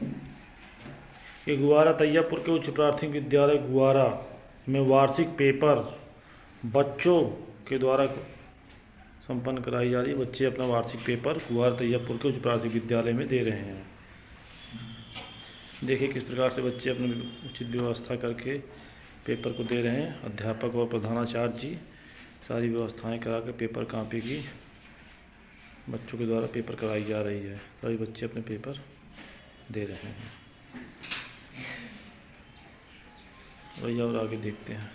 कि गुआरा तैयबपुर के उच्च प्राथमिक विद्यालय गुआरा में वार्षिक पेपर बच्चों के द्वारा संपन्न कराई जा रही है। बच्चे अपना वार्षिक पेपर गुआरा तैयबपुर के उच्च प्राथमिक विद्यालय में दे रहे हैं। देखिए किस प्रकार से बच्चे अपनी उचित व्यवस्था करके पेपर को दे रहे हैं। अध्यापक और प्रधानाचार्य जी सारी व्यवस्थाएं करा के पेपर कापी की बच्चों के द्वारा पेपर कराई जा रही है। सभी बच्चे अपने पेपर दे रहे हैं। भैया और आगे देखते हैं।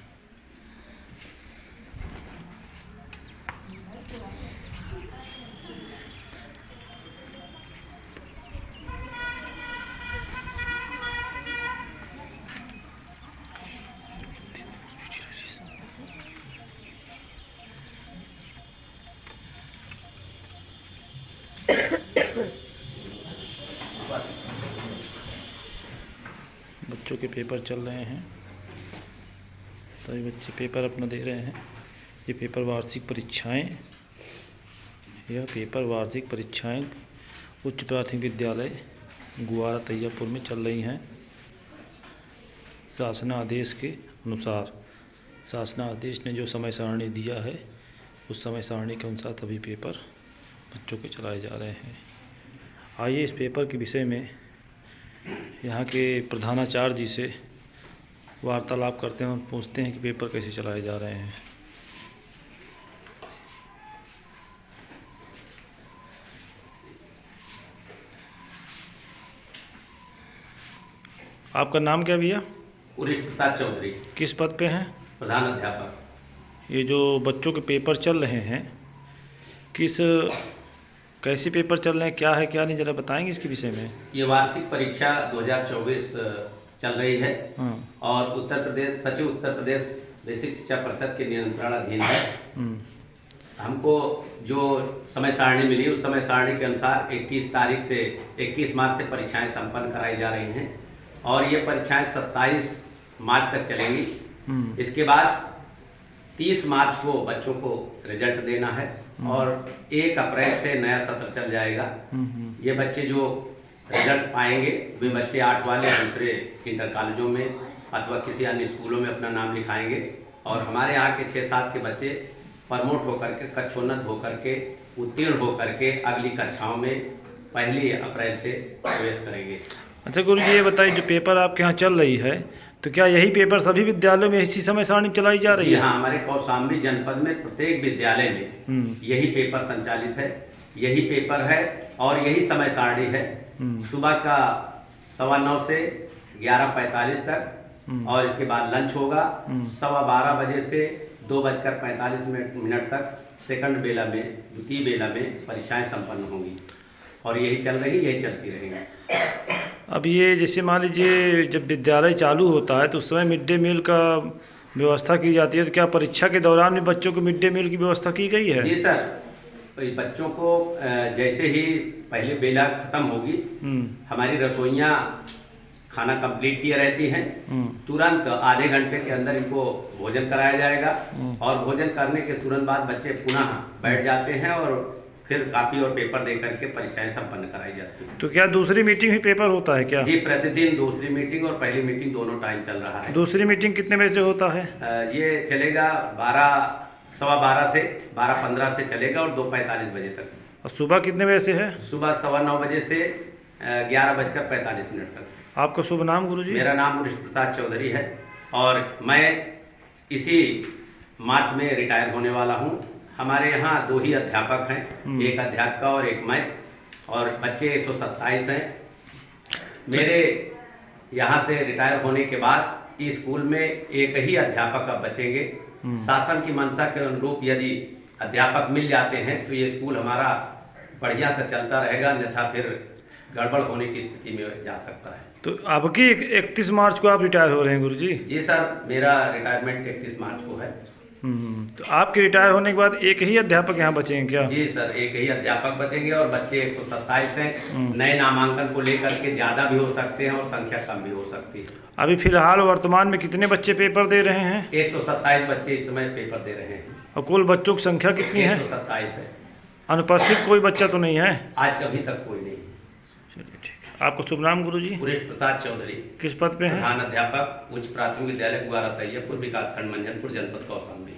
बच्चों के पेपर चल रहे हैं। सभी बच्चे पेपर अपना दे रहे हैं। ये पेपर वार्षिक परीक्षाएं उच्च प्राथमिक विद्यालय गुआरा तैयबपुर में चल रही हैं। शासनादेश के अनुसार शासनादेश ने जो समय सारणी दिया है उस समय सारणी के अनुसार सभी पेपर बच्चों के चलाए जा रहे हैं। आइए इस पेपर के विषय में यहाँ के प्रधानाचार्य जी से वार्तालाप करते हैं और पूछते हैं कि पेपर कैसे चलाए जा रहे हैं। आपका नाम क्या भैया? उरिश प्रसाद चौधरी। किस पद पे हैं? प्रधान अध्यापक। ये जो बच्चों के पेपर चल रहे हैं कैसे पेपर चल रहे हैं, क्या है क्या नहीं, ज़रा बताएंगे इसके विषय में। ये वार्षिक परीक्षा 2024 चल रही है और उत्तर प्रदेश बेसिक शिक्षा परिषद के नियंत्रणाधीन है। हमको जो समय सारणी मिली उस समय सारणी के अनुसार 21 मार्च से परीक्षाएं संपन्न कराई जा रही हैं और ये परीक्षाएं 27 मार्च तक चलेंगी। इसके बाद 30 मार्च को बच्चों को रिजल्ट देना है और 1 अप्रैल से नया सत्र चल जाएगा। ये बच्चे जो रिजल्ट पाएंगे वे बच्चे 8 वाले दूसरे इंटर कॉलेजों में अथवा किसी अन्य स्कूलों में अपना नाम लिखाएंगे और हमारे यहाँ के 6-7 के बच्चे प्रमोट होकर के कक्षोन्नत होकर के उत्तीर्ण होकर के अगली कक्षाओं में 1 अप्रैल से प्रवेश करेंगे। अच्छा गुरु जी, ये बताइए जो पेपर आपके यहाँ चल रही है तो क्या यही पेपर सभी विद्यालयों में इसी समय सारणी चलाई जा रही है? हाँ, हमारे कौशाम्बी जनपद में प्रत्येक विद्यालय में यही पेपर संचालित है, यही पेपर है और यही समय सारणी है। सुबह का 9:15 से 11:45 तक और इसके बाद लंच होगा। 12:15 बजे से 2:45 तक सेकंड बेला में द्वितीय बेला में परीक्षाएं संपन्न होंगी और यही चलती रहेंगी। अब ये जैसे मान लीजिए जब विद्यालय चालू होता है तो उस समय मिड डे मील का व्यवस्था की जाती है, तो क्या परीक्षा के दौरान भी बच्चों को मिड डे मील की व्यवस्था की गई है? जी सर, बच्चों को जैसे ही पहले बेला खत्म होगी हमारी रसोइयाँ खाना कंप्लीट किए रहती हैं, तुरंत आधे घंटे के अंदर इनको भोजन कराया जाएगा और भोजन करने के तुरंत बाद बच्चे पुनः बैठ जाते हैं और फिर कॉपी और पेपर दे करके परीक्षाएं संपन्न कराई जाती हैं। तो क्या दूसरी मीटिंग भी पेपर होता है क्या? जी, प्रतिदिन दूसरी मीटिंग और पहली मीटिंग दोनों टाइम चल रहा है। दूसरी मीटिंग कितने बजे से होता है? ये चलेगा 12:15 से 12:15 से चलेगा और 2:45 बजे तक। और सुबह कितने बजे से है? सुबह 9:15 बजे से 11:45 तक। आपका शुभ नाम गुरु जी? मेरा नाम उरिश प्रसाद चौधरी है और मैं इसी मार्च में रिटायर होने वाला हूँ। हमारे यहाँ 2 ही अध्यापक हैं, एक अध्यापिका और एक मैं, और बच्चे 127 हैं। मेरे यहाँ से रिटायर होने के बाद इस स्कूल में एक ही अध्यापक अब बचेंगे। शासन की मंशा के अनुरूप यदि अध्यापक मिल जाते हैं तो ये स्कूल हमारा बढ़िया से चलता रहेगा, अन्यथा फिर गड़बड़ होने की स्थिति में जा सकता है। तो आपकी 31 मार्च को आप रिटायर हो रहे हैं गुरु जी? जी सर, मेरा रिटायरमेंट 31 मार्च को है। तो आपके रिटायर होने के बाद एक ही अध्यापक यहाँ बचेंगे क्या? जी सर, एक ही अध्यापक बचेंगे और बच्चे 127 हैं। नए नामांकन को लेकर के ज़्यादा भी हो सकते हैं और संख्या कम भी हो सकती है। अभी फिलहाल वर्तमान में कितने बच्चे पेपर दे रहे हैं? 127 बच्चे इस समय पेपर दे रहे हैं। और कुल बच्चों की संख्या कितनी है? 127 है। अनुपस्थित कोई बच्चा तो नहीं है? आज अभी तक कोई नहीं। चलिए ठीक है। आपका शुभ नाम गुरु जी? पुरेश प्रसाद चौधरी। किस पद पे हैं? प्रधान अध्यापक उच्च प्राथमिक विद्यालय गुआरा तैयबपुर, विकासखंड मंझनपुर, जनपद कौशाम्बी।